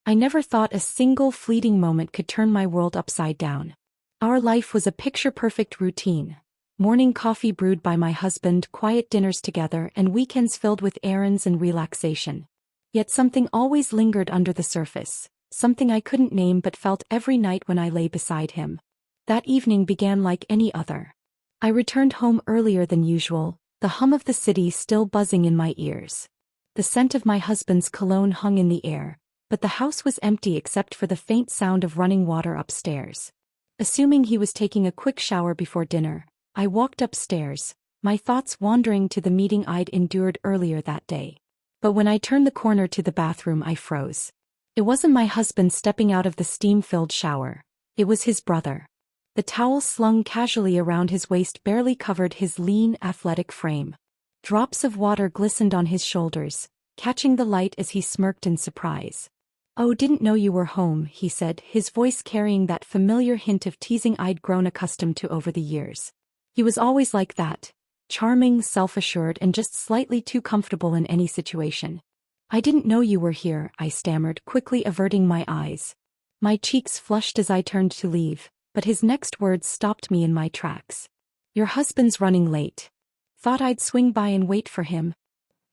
I never thought a single fleeting moment could turn my world upside down. Our life was a picture-perfect routine. Morning coffee brewed by my husband, quiet dinners together, and weekends filled with errands and relaxation. Yet something always lingered under the surface, something I couldn't name but felt every night when I lay beside him. That evening began like any other. I returned home earlier than usual, the hum of the city still buzzing in my ears. The scent of my husband's cologne hung in the air, but the house was empty except for the faint sound of running water upstairs. Assuming he was taking a quick shower before dinner, I walked upstairs, my thoughts wandering to the meeting I'd endured earlier that day. But when I turned the corner to the bathroom, I froze. It wasn't my husband stepping out of the steam-filled shower. It was his brother. The towel slung casually around his waist barely covered his lean, athletic frame. Drops of water glistened on his shoulders, catching the light as he smirked in surprise. "Oh, didn't know you were home," he said, his voice carrying that familiar hint of teasing I'd grown accustomed to over the years. He was always like that, charming, self-assured, and just slightly too comfortable in any situation. "I didn't know you were here," I stammered, quickly averting my eyes. My cheeks flushed as I turned to leave, but his next words stopped me in my tracks. "Your husband's running late. Thought I'd swing by and wait for him."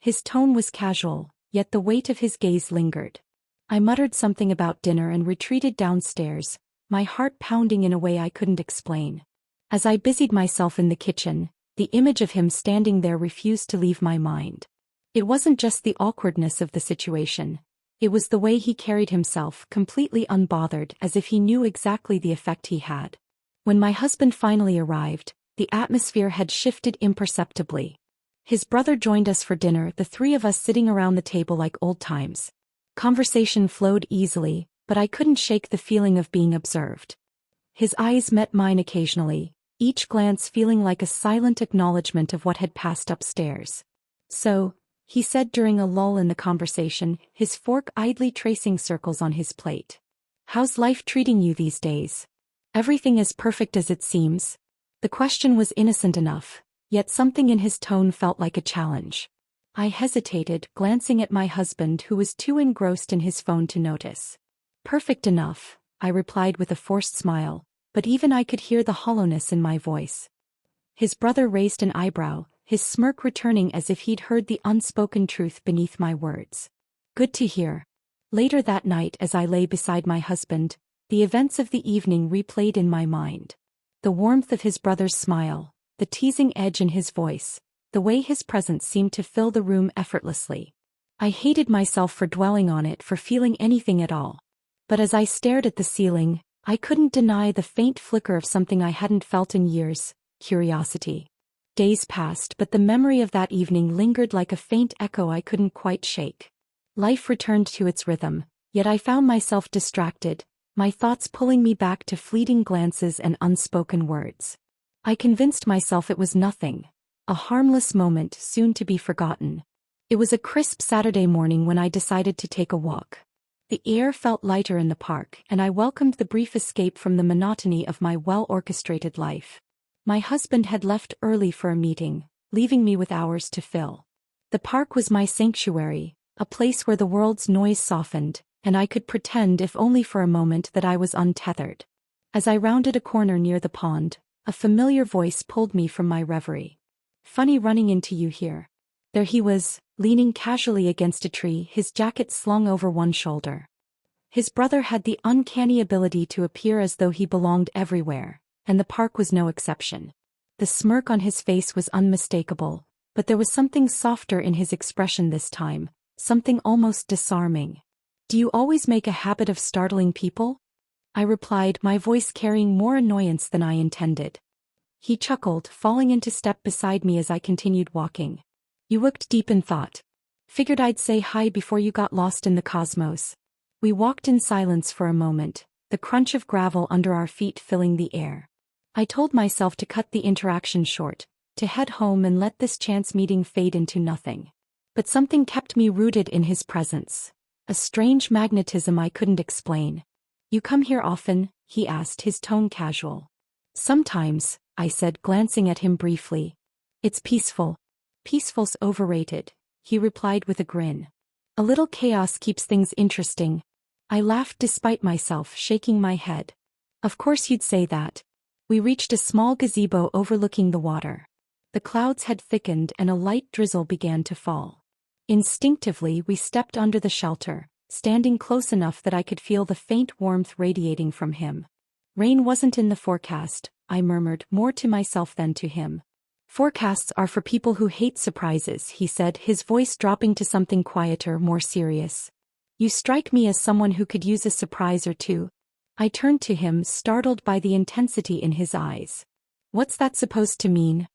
His tone was casual, yet the weight of his gaze lingered. I muttered something about dinner and retreated downstairs, my heart pounding in a way I couldn't explain. As I busied myself in the kitchen, the image of him standing there refused to leave my mind. It wasn't just the awkwardness of the situation. It was the way he carried himself, completely unbothered, as if he knew exactly the effect he had. When my husband finally arrived, the atmosphere had shifted imperceptibly. His brother joined us for dinner, the three of us sitting around the table like old times. Conversation flowed easily, but I couldn't shake the feeling of being observed. His eyes met mine occasionally, each glance feeling like a silent acknowledgement of what had passed upstairs. "So," he said during a lull in the conversation, his fork idly tracing circles on his plate. "How's life treating you these days? Everything as perfect as it seems?" The question was innocent enough, yet something in his tone felt like a challenge. I hesitated, glancing at my husband who was too engrossed in his phone to notice. "Perfect enough," I replied with a forced smile, but even I could hear the hollowness in my voice. His brother raised an eyebrow, his smirk returning as if he'd heard the unspoken truth beneath my words. "Good to hear." Later that night, as I lay beside my husband, the events of the evening replayed in my mind. The warmth of his brother's smile, the teasing edge in his voice, the way his presence seemed to fill the room effortlessly. I hated myself for dwelling on it, for feeling anything at all. But as I stared at the ceiling, I couldn't deny the faint flicker of something I hadn't felt in years: curiosity. Days passed, but the memory of that evening lingered like a faint echo I couldn't quite shake. Life returned to its rhythm, yet I found myself distracted, my thoughts pulling me back to fleeting glances and unspoken words. I convinced myself it was nothing, a harmless moment soon to be forgotten. It was a crisp Saturday morning when I decided to take a walk. The air felt lighter in the park, and I welcomed the brief escape from the monotony of my well-orchestrated life. My husband had left early for a meeting, leaving me with hours to fill. The park was my sanctuary, a place where the world's noise softened, and I could pretend, if only for a moment, that I was untethered. As I rounded a corner near the pond, a familiar voice pulled me from my reverie. "Funny running into you here." There he was, leaning casually against a tree, his jacket slung over one shoulder. His brother had the uncanny ability to appear as though he belonged everywhere, and the park was no exception. The smirk on his face was unmistakable, but there was something softer in his expression this time, something almost disarming. "Do you always make a habit of startling people?" I replied, my voice carrying more annoyance than I intended. He chuckled, falling into step beside me as I continued walking. "You looked deep in thought. Figured I'd say hi before you got lost in the cosmos." We walked in silence for a moment, the crunch of gravel under our feet filling the air. I told myself to cut the interaction short, to head home and let this chance meeting fade into nothing. But something kept me rooted in his presence, a strange magnetism I couldn't explain. "You come here often?" he asked, his tone casual. "Sometimes," I said, glancing at him briefly. "It's peaceful." "Peaceful's overrated," he replied with a grin. "A little chaos keeps things interesting." I laughed despite myself, shaking my head. Of course you'd say that. We reached a small gazebo overlooking the water. The clouds had thickened and a light drizzle began to fall. Instinctively we stepped under the shelter, standing close enough that I could feel the faint warmth radiating from him. Rain wasn't in the forecast, I murmured, more to myself than to him. Forecasts are for people who hate surprises, he said, his voice dropping to something quieter, more serious. You strike me as someone who could use a surprise or two. I turned to him, startled by the intensity in his eyes. What's that supposed to mean?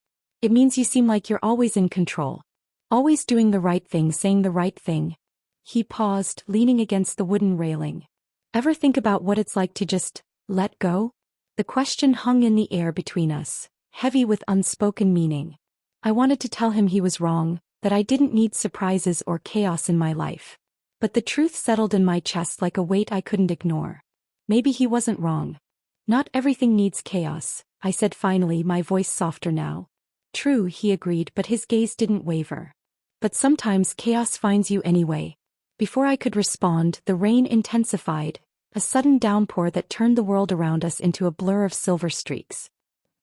It means you seem like you're always in control. Always doing the right thing, saying the right thing. He paused, leaning against the wooden railing. Ever think about what it's like to just let go? The question hung in the air between us, heavy with unspoken meaning. I wanted to tell him he was wrong, that I didn't need surprises or chaos in my life. But the truth settled in my chest like a weight I couldn't ignore. Maybe he wasn't wrong. Not everything needs chaos, I said finally, my voice softer now. True, he agreed, but his gaze didn't waver. But sometimes chaos finds you anyway. Before I could respond, the rain intensified, a sudden downpour that turned the world around us into a blur of silver streaks.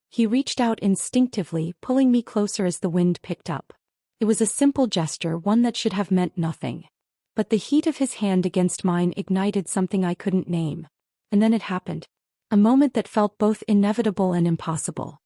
He reached out instinctively, pulling me closer as the wind picked up. It was a simple gesture, one that should have meant nothing. But the heat of his hand against mine ignited something I couldn't name. And then it happened. A moment that felt both inevitable and impossible.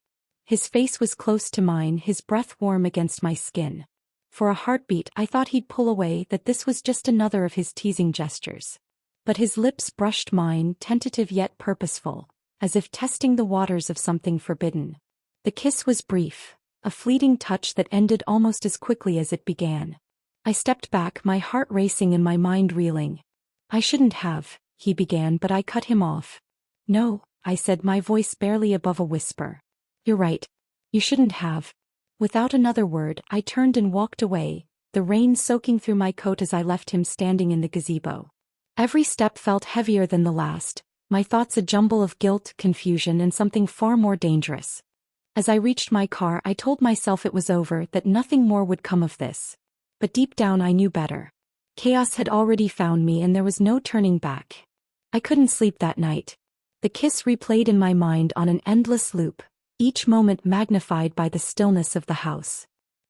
His face was close to mine, his breath warm against my skin. For a heartbeat I thought he'd pull away, that this was just another of his teasing gestures. But his lips brushed mine, tentative yet purposeful, as if testing the waters of something forbidden. The kiss was brief, a fleeting touch that ended almost as quickly as it began. I stepped back, my heart racing and my mind reeling. I shouldn't have, he began, but I cut him off. No, I said, my voice barely above a whisper. You're right. You shouldn't have. Without another word, I turned and walked away, the rain soaking through my coat as I left him standing in the gazebo. Every step felt heavier than the last, my thoughts a jumble of guilt, confusion, and something far more dangerous. As I reached my car, I told myself it was over, that nothing more would come of this. But deep down I knew better. Chaos had already found me and there was no turning back. I couldn't sleep that night. The kiss replayed in my mind on an endless loop, each moment magnified by the stillness of the house.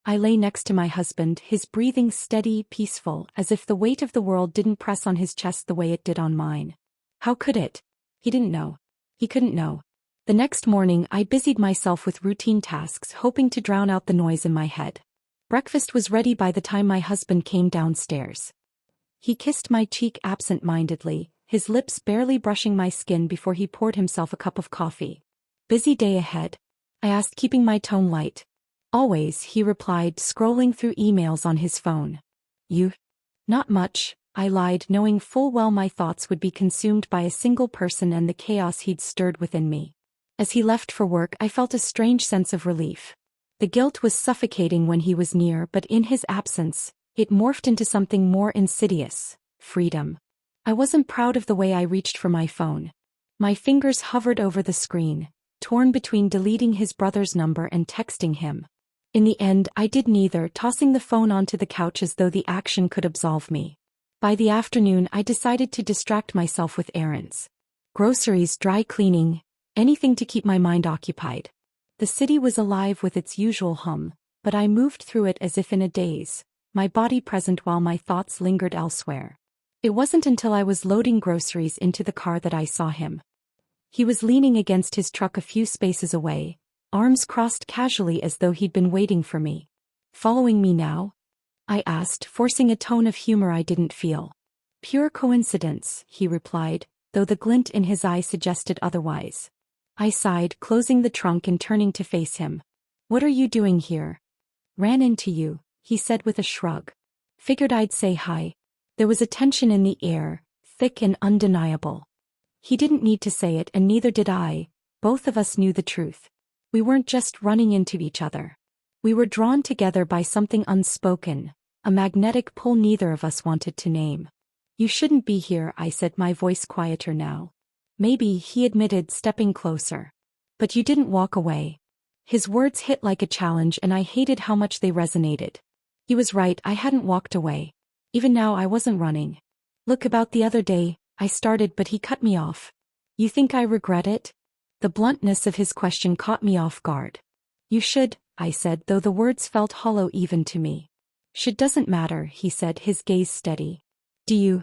I lay next to my husband, his breathing steady, peaceful, as if the weight of the world didn't press on his chest the way it did on mine. How could it? He didn't know. He couldn't know. The next morning I busied myself with routine tasks, hoping to drown out the noise in my head. Breakfast was ready by the time my husband came downstairs. He kissed my cheek absent-mindedly, his lips barely brushing my skin before he poured himself a cup of coffee. Busy day ahead? I asked, keeping my tone light. Always, he replied, scrolling through emails on his phone. You? Not much, I lied, knowing full well my thoughts would be consumed by a single person and the chaos he'd stirred within me. As he left for work, I felt a strange sense of relief. The guilt was suffocating when he was near, but in his absence, it morphed into something more insidious: freedom. I wasn't proud of the way I reached for my phone. My fingers hovered over the screen, torn between deleting his brother's number and texting him. In the end, I did neither, tossing the phone onto the couch as though the action could absolve me. By the afternoon, I decided to distract myself with errands. Groceries, dry cleaning, anything to keep my mind occupied. The city was alive with its usual hum, but I moved through it as if in a daze, my body present while my thoughts lingered elsewhere. It wasn't until I was loading groceries into the car that I saw him. He was leaning against his truck a few spaces away, arms crossed casually as though he'd been waiting for me. Following me now? I asked, forcing a tone of humor I didn't feel. Pure coincidence, he replied, though the glint in his eye suggested otherwise. I sighed, closing the trunk and turning to face him. What are you doing here? Ran into you, he said with a shrug. Figured I'd say hi. There was a tension in the air, thick and undeniable. He didn't need to say it and neither did I. Both of us knew the truth. We weren't just running into each other. We were drawn together by something unspoken, a magnetic pull neither of us wanted to name. You shouldn't be here, I said, my voice quieter now. Maybe, he admitted, stepping closer. But you didn't walk away. His words hit like a challenge and I hated how much they resonated. He was right, I hadn't walked away. Even now I wasn't running. Look, about the other day, I started, but he cut me off. You think I regret it? The bluntness of his question caught me off guard. You should, I said, though the words felt hollow even to me. Should doesn't matter, he said, his gaze steady. Do you?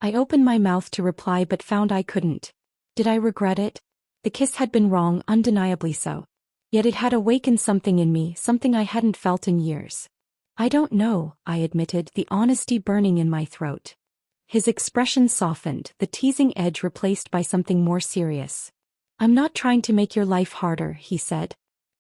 I opened my mouth to reply but found I couldn't. Did I regret it? The kiss had been wrong, undeniably so. Yet it had awakened something in me, something I hadn't felt in years. I don't know, I admitted, the honesty burning in my throat. His expression softened, the teasing edge replaced by something more serious. I'm not trying to make your life harder, he said.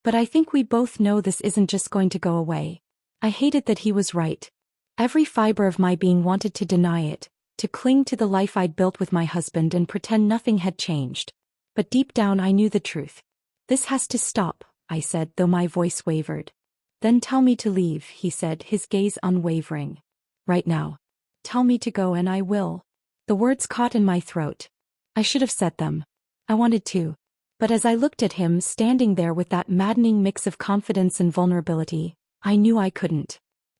But I think we both know this isn't just going to go away. I hated that he was right. Every fiber of my being wanted to deny it, to cling to the life I'd built with my husband and pretend nothing had changed. But deep down I knew the truth. This has to stop, I said, though my voice wavered. Then tell me to leave, he said, his gaze unwavering. Right now. Tell me to go and I will. The words caught in my throat. I should have said them. I wanted to. But as I looked at him standing there with that maddening mix of confidence and vulnerability, I knew I couldn't.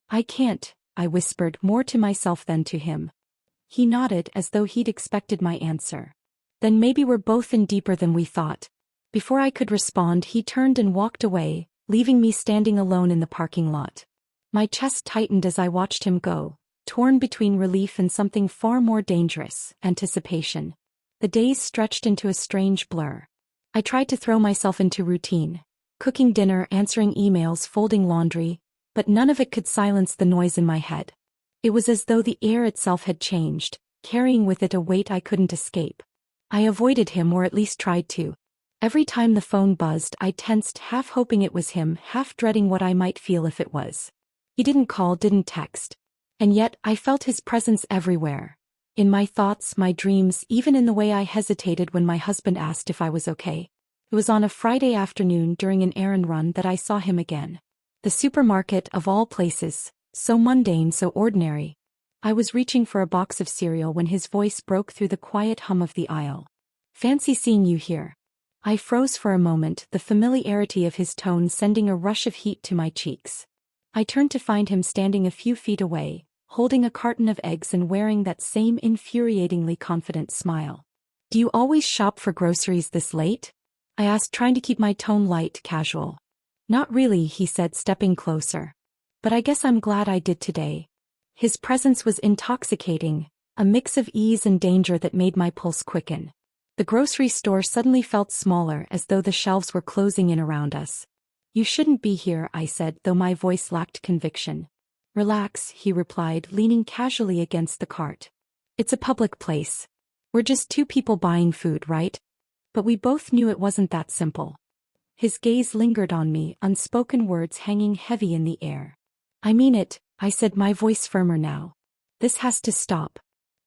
I can't, I whispered, more to myself than to him. He nodded as though he'd expected my answer. Then maybe we're both in deeper than we thought. Before I could respond, he turned and walked away, leaving me standing alone in the parking lot. My chest tightened as I watched him go, torn between relief and something far more dangerous, anticipation. The days stretched into a strange blur. I tried to throw myself into routine, cooking dinner, answering emails, folding laundry, but none of it could silence the noise in my head. It was as though the air itself had changed, carrying with it a weight I couldn't escape. I avoided him, or at least tried to. Every time the phone buzzed, I tensed, half hoping it was him, half dreading what I might feel if it was. He didn't call, didn't text. And yet, I felt his presence everywhere. In my thoughts, my dreams, even in the way I hesitated when my husband asked if I was okay. It was on a Friday afternoon during an errand run that I saw him again. The supermarket, of all places, so mundane, so ordinary. I was reaching for a box of cereal when his voice broke through the quiet hum of the aisle. Fancy seeing you here. I froze for a moment, the familiarity of his tone sending a rush of heat to my cheeks. I turned to find him standing a few feet away, holding a carton of eggs and wearing that same infuriatingly confident smile. Do you always shop for groceries this late? I asked, trying to keep my tone light, casual. Not really, he said, stepping closer. But I guess I'm glad I did today. His presence was intoxicating, a mix of ease and danger that made my pulse quicken. The grocery store suddenly felt smaller, as though the shelves were closing in around us. You shouldn't be here, I said, though my voice lacked conviction. Relax, he replied, leaning casually against the cart. It's a public place. We're just two people buying food, right? But we both knew it wasn't that simple. His gaze lingered on me, unspoken words hanging heavy in the air. I mean it, I said, my voice firmer now. This has to stop.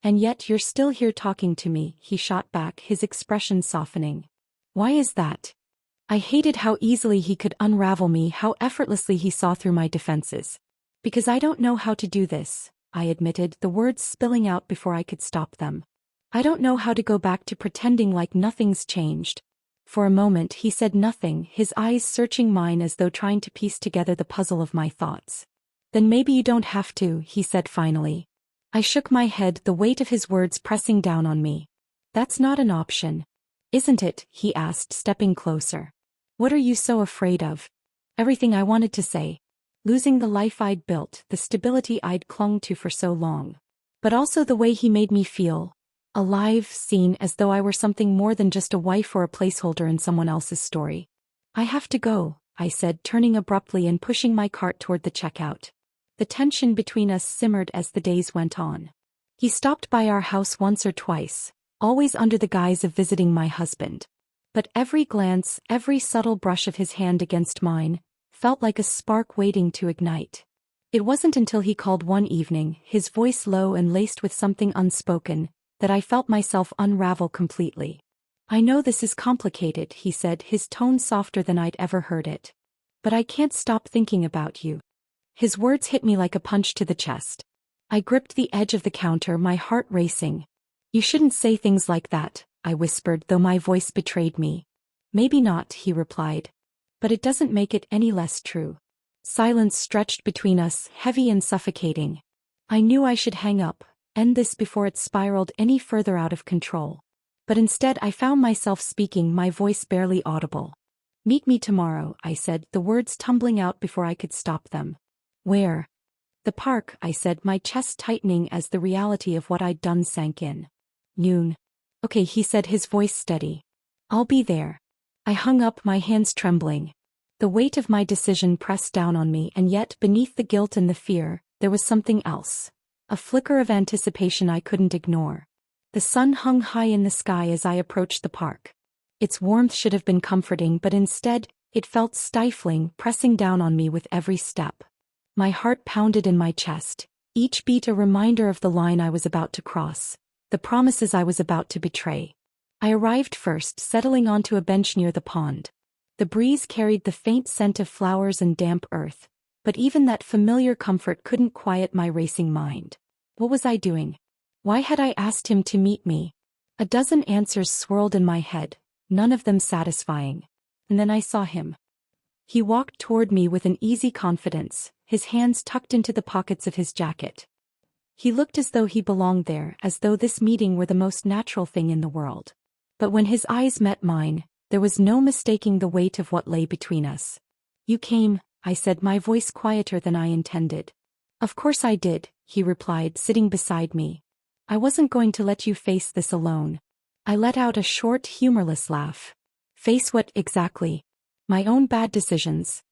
And yet you're still here talking to me, he shot back, his expression softening. Why is that? I hated how easily he could unravel me, how effortlessly he saw through my defenses. Because I don't know how to do this, I admitted, the words spilling out before I could stop them. I don't know how to go back to pretending like nothing's changed. For a moment he said nothing, his eyes searching mine as though trying to piece together the puzzle of my thoughts. Then maybe you don't have to, he said finally. I shook my head, the weight of his words pressing down on me. That's not an option. Isn't it? He asked, stepping closer. What are you so afraid of? Everything I wanted to say. Losing the life I'd built, the stability I'd clung to for so long. But also the way he made me feel. Alive, seen, as though I were something more than just a wife or a placeholder in someone else's story. I have to go, I said, turning abruptly and pushing my cart toward the checkout. The tension between us simmered as the days went on. He stopped by our house once or twice, always under the guise of visiting my husband. But every glance, every subtle brush of his hand against mine, felt like a spark waiting to ignite. It wasn't until he called one evening, his voice low and laced with something unspoken, that I felt myself unravel completely. I know this is complicated, he said, his tone softer than I'd ever heard it. But I can't stop thinking about you. His words hit me like a punch to the chest. I gripped the edge of the counter, my heart racing. You shouldn't say things like that, I whispered, though my voice betrayed me. Maybe not, he replied. But it doesn't make it any less true. Silence stretched between us, heavy and suffocating. I knew I should hang up, end this before it spiraled any further out of control. But instead I found myself speaking, my voice barely audible. "Meet me tomorrow," I said, the words tumbling out before I could stop them. "Where?" "The park," I said, my chest tightening as the reality of what I'd done sank in. "Noon." "Okay," he said, his voice steady. "I'll be there." I hung up, my hands trembling. The weight of my decision pressed down on me, and yet, beneath the guilt and the fear, there was something else. A flicker of anticipation I couldn't ignore. The sun hung high in the sky as I approached the park. Its warmth should have been comforting, but instead, it felt stifling, pressing down on me with every step. My heart pounded in my chest, each beat a reminder of the line I was about to cross, the promises I was about to betray. I arrived first, settling onto a bench near the pond. The breeze carried the faint scent of flowers and damp earth, but even that familiar comfort couldn't quiet my racing mind. What was I doing? Why had I asked him to meet me? A dozen answers swirled in my head, none of them satisfying. And then I saw him. He walked toward me with an easy confidence, his hands tucked into the pockets of his jacket. He looked as though he belonged there, as though this meeting were the most natural thing in the world. But when his eyes met mine, there was no mistaking the weight of what lay between us. "You came," I said, my voice quieter than I intended. "Of course I did," he replied, sitting beside me. "I wasn't going to let you face this alone." I let out a short, humorless laugh. "Face what exactly?" "My own bad decisions."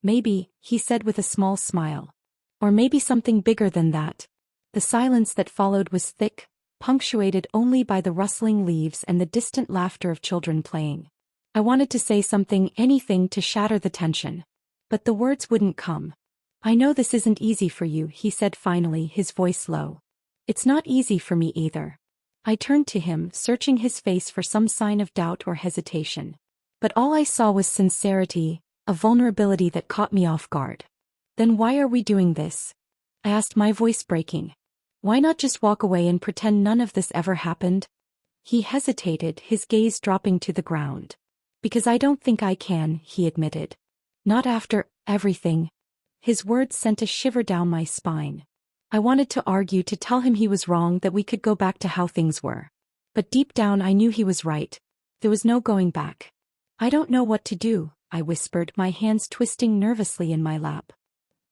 "Maybe," he said with a small smile. "Or maybe something bigger than that." The silence that followed was thick, punctuated only by the rustling leaves and the distant laughter of children playing. I wanted to say something, anything to shatter the tension. But the words wouldn't come. "I know this isn't easy for you," he said finally, his voice low. "It's not easy for me either." I turned to him, searching his face for some sign of doubt or hesitation. But all I saw was sincerity, a vulnerability that caught me off guard. "Then why are we doing this?" I asked, my voice breaking. "Why not just walk away and pretend none of this ever happened?" He hesitated, his gaze dropping to the ground. "Because I don't think I can," he admitted. "Not after everything." His words sent a shiver down my spine. I wanted to argue, to tell him he was wrong, that we could go back to how things were. But deep down I knew he was right. There was no going back. "I don't know what to do," I whispered, my hands twisting nervously in my lap.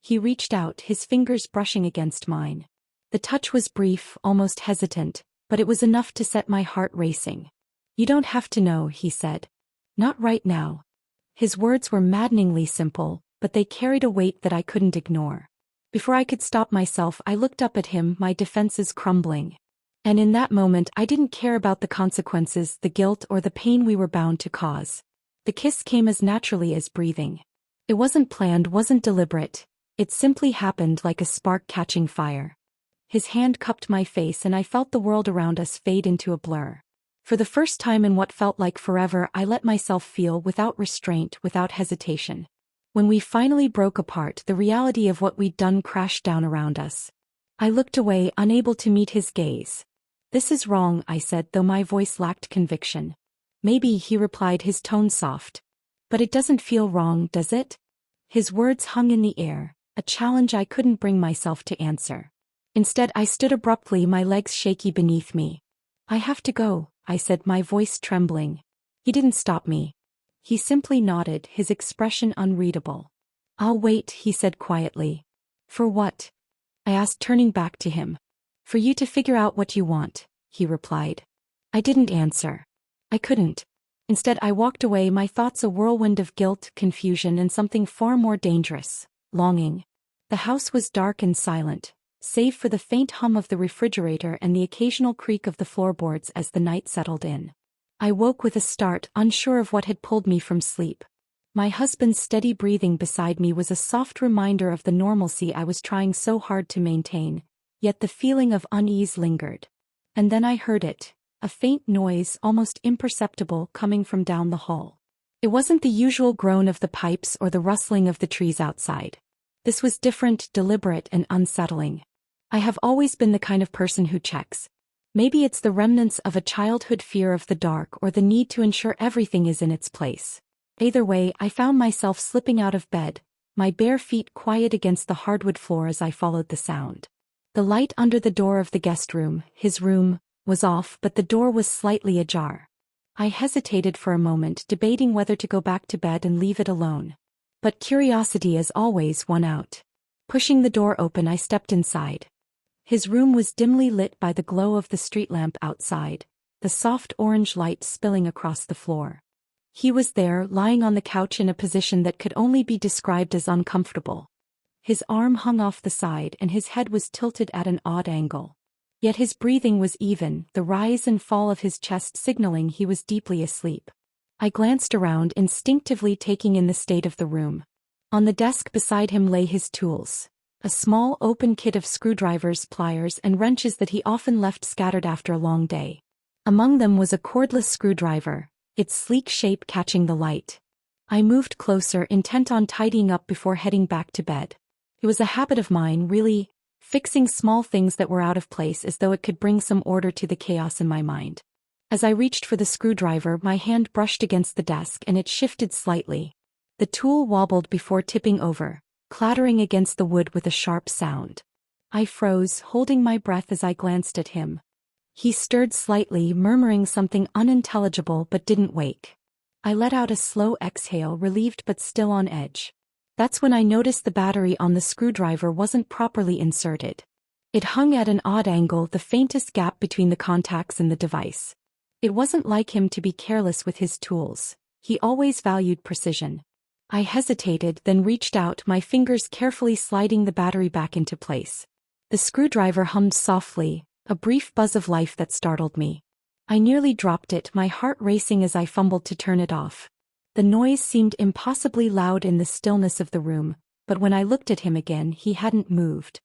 He reached out, his fingers brushing against mine. The touch was brief, almost hesitant, but it was enough to set my heart racing. "You don't have to know," he said. "Not right now." His words were maddeningly simple, but they carried a weight that I couldn't ignore. Before I could stop myself, I looked up at him, my defenses crumbling. And in that moment I didn't care about the consequences, the guilt, or the pain we were bound to cause. The kiss came as naturally as breathing. It wasn't planned, wasn't deliberate. It simply happened, like a spark catching fire. His hand cupped my face and I felt the world around us fade into a blur. For the first time in what felt like forever, I let myself feel, without restraint, without hesitation. When we finally broke apart, the reality of what we'd done crashed down around us. I looked away, unable to meet his gaze. "This is wrong," I said, though my voice lacked conviction. "Maybe," he replied, his tone soft. "But it doesn't feel wrong, does it?" His words hung in the air, a challenge I couldn't bring myself to answer. Instead, I stood abruptly, my legs shaky beneath me. "I have to go," I said, my voice trembling. He didn't stop me. He simply nodded, his expression unreadable. "I'll wait," he said quietly. "For what?" I asked, turning back to him. "For you to figure out what you want," he replied. I didn't answer. I couldn't. Instead, I walked away, my thoughts a whirlwind of guilt, confusion, and something far more dangerous: longing. The house was dark and silent, save for the faint hum of the refrigerator and the occasional creak of the floorboards as the night settled in. I woke with a start, unsure of what had pulled me from sleep. My husband's steady breathing beside me was a soft reminder of the normalcy I was trying so hard to maintain, yet the feeling of unease lingered. And then I heard it, a faint noise, almost imperceptible, coming from down the hall. It wasn't the usual groan of the pipes or the rustling of the trees outside. This was different, deliberate, and unsettling. I have always been the kind of person who checks. Maybe it's the remnants of a childhood fear of the dark, or the need to ensure everything is in its place. Either way, I found myself slipping out of bed, my bare feet quiet against the hardwood floor as I followed the sound. The light under the door of the guest room, his room, was off, but the door was slightly ajar. I hesitated for a moment, debating whether to go back to bed and leave it alone. But curiosity as always won out. Pushing the door open, I stepped inside. His room was dimly lit by the glow of the street lamp outside, the soft orange light spilling across the floor. He was there, lying on the couch in a position that could only be described as uncomfortable. His arm hung off the side and his head was tilted at an odd angle. Yet his breathing was even, the rise and fall of his chest signaling he was deeply asleep. I glanced around, instinctively taking in the state of the room. On the desk beside him lay his tools. A small open kit of screwdrivers, pliers, and wrenches that he often left scattered after a long day. Among them was a cordless screwdriver, its sleek shape catching the light. I moved closer, intent on tidying up before heading back to bed. It was a habit of mine, really, fixing small things that were out of place as though it could bring some order to the chaos in my mind. As I reached for the screwdriver, my hand brushed against the desk and it shifted slightly. The tool wobbled before tipping over, clattering against the wood with a sharp sound. I froze, holding my breath as I glanced at him. He stirred slightly, murmuring something unintelligible but didn't wake. I let out a slow exhale, relieved but still on edge. That's when I noticed the battery on the screwdriver wasn't properly inserted. It hung at an odd angle, the faintest gap between the contacts and the device. It wasn't like him to be careless with his tools. He always valued precision. I hesitated, then reached out, my fingers carefully sliding the battery back into place. The screwdriver hummed softly, a brief buzz of life that startled me. I nearly dropped it, my heart racing as I fumbled to turn it off. The noise seemed impossibly loud in the stillness of the room, but when I looked at him again, he hadn't moved.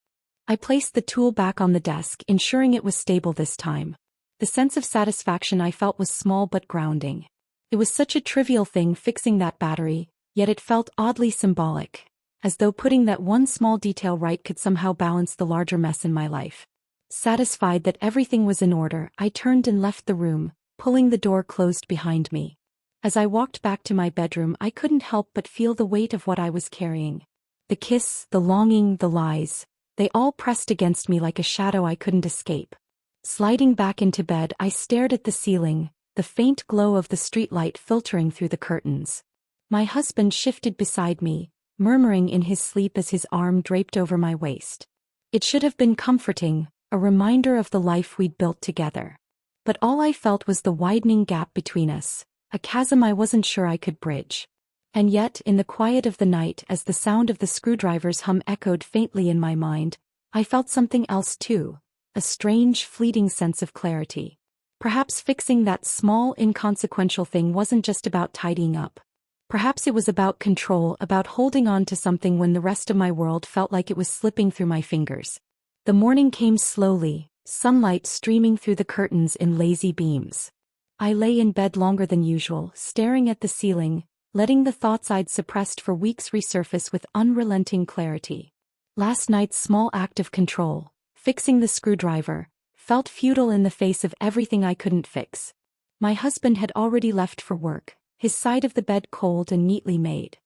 I placed the tool back on the desk, ensuring it was stable this time. The sense of satisfaction I felt was small but grounding. It was such a trivial thing, fixing that battery, yet it felt oddly symbolic, as though putting that one small detail right could somehow balance the larger mess in my life. Satisfied that everything was in order, I turned and left the room, pulling the door closed behind me. As I walked back to my bedroom, I couldn't help but feel the weight of what I was carrying. The kiss, the longing, the lies, they all pressed against me like a shadow I couldn't escape. Sliding back into bed, I stared at the ceiling, the faint glow of the streetlight filtering through the curtains. My husband shifted beside me, murmuring in his sleep as his arm draped over my waist. It should have been comforting, a reminder of the life we'd built together. But all I felt was the widening gap between us, a chasm I wasn't sure I could bridge. And yet, in the quiet of the night, as the sound of the screwdriver's hum echoed faintly in my mind, I felt something else too, a strange, fleeting sense of clarity. Perhaps fixing that small, inconsequential thing wasn't just about tidying up. Perhaps it was about control, about holding on to something when the rest of my world felt like it was slipping through my fingers. The morning came slowly, sunlight streaming through the curtains in lazy beams. I lay in bed longer than usual, staring at the ceiling, letting the thoughts I'd suppressed for weeks resurface with unrelenting clarity. Last night's small act of control, fixing the screwdriver, felt futile in the face of everything I couldn't fix. My husband had already left for work, his side of the bed cold and neatly made.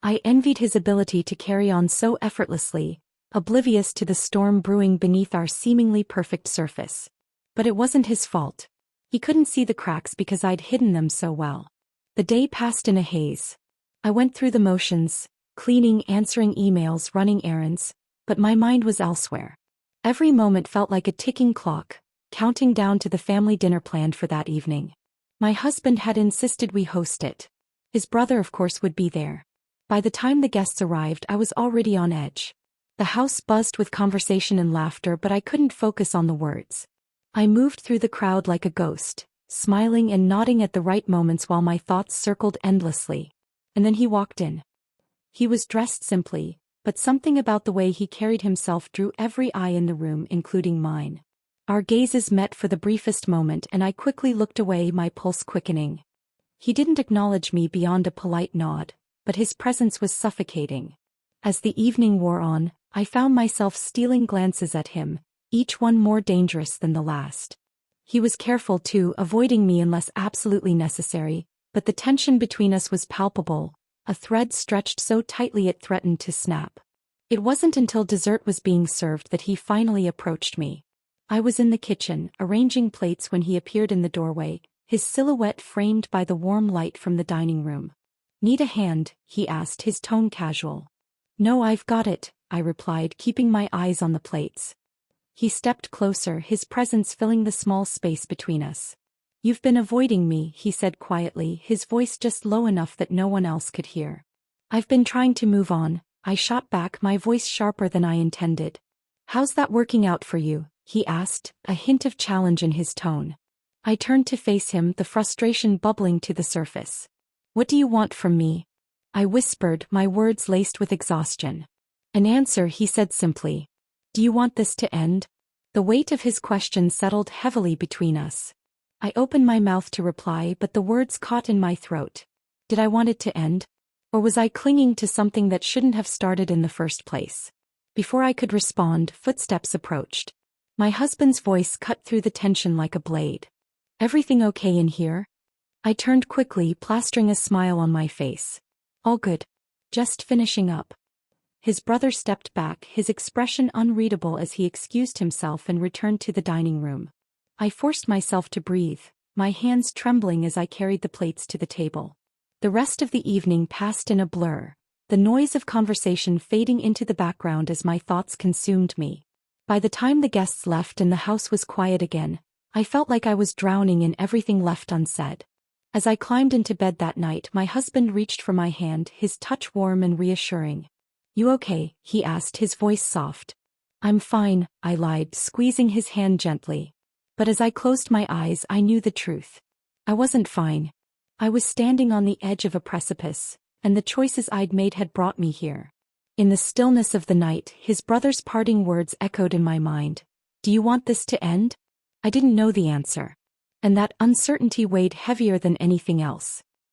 I envied his ability to carry on so effortlessly, oblivious to the storm brewing beneath our seemingly perfect surface. But it wasn't his fault. He couldn't see the cracks because I'd hidden them so well. The day passed in a haze. I went through the motions, cleaning, answering emails, running errands, but my mind was elsewhere. Every moment felt like a ticking clock, counting down to the family dinner planned for that evening. My husband had insisted we host it. His brother, of course, would be there. By the time the guests arrived, I was already on edge. The house buzzed with conversation and laughter, but I couldn't focus on the words. I moved through the crowd like a ghost, smiling and nodding at the right moments while my thoughts circled endlessly. And then he walked in. He was dressed simply, but something about the way he carried himself drew every eye in the room, including mine. Our gazes met for the briefest moment and I quickly looked away, my pulse quickening. He didn't acknowledge me beyond a polite nod, but his presence was suffocating. As the evening wore on, I found myself stealing glances at him, each one more dangerous than the last. He was careful too, avoiding me unless absolutely necessary, but the tension between us was palpable, a thread stretched so tightly it threatened to snap. It wasn't until dessert was being served that he finally approached me. I was in the kitchen, arranging plates when he appeared in the doorway, his silhouette framed by the warm light from the dining room. "Need a hand?" he asked, his tone casual. "No, I've got it," I replied, keeping my eyes on the plates. He stepped closer, his presence filling the small space between us. "You've been avoiding me," he said quietly, his voice just low enough that no one else could hear. "I've been trying to move on," I shot back, my voice sharper than I intended. "How's that working out for you?" he asked, a hint of challenge in his tone. I turned to face him, the frustration bubbling to the surface. "What do you want from me?" I whispered, my words laced with exhaustion. "An answer," he said simply. "Do you want this to end?" The weight of his question settled heavily between us. I opened my mouth to reply, but the words caught in my throat. Did I want it to end? Or was I clinging to something that shouldn't have started in the first place? Before I could respond, footsteps approached. My husband's voice cut through the tension like a blade. "Everything okay in here?" I turned quickly, plastering a smile on my face. "All good. Just finishing up." His brother stepped back, his expression unreadable as he excused himself and returned to the dining room. I forced myself to breathe, my hands trembling as I carried the plates to the table. The rest of the evening passed in a blur, the noise of conversation fading into the background as my thoughts consumed me. By the time the guests left and the house was quiet again, I felt like I was drowning in everything left unsaid. As I climbed into bed that night, my husband reached for my hand, his touch warm and reassuring. "You okay?" he asked, his voice soft. "I'm fine," I lied, squeezing his hand gently. But as I closed my eyes, I knew the truth. I wasn't fine. I was standing on the edge of a precipice, and the choices I'd made had brought me here. In the stillness of the night, his brother's parting words echoed in my mind. "Do you want this to end?" I didn't know the answer. And that uncertainty weighed heavier than anything else.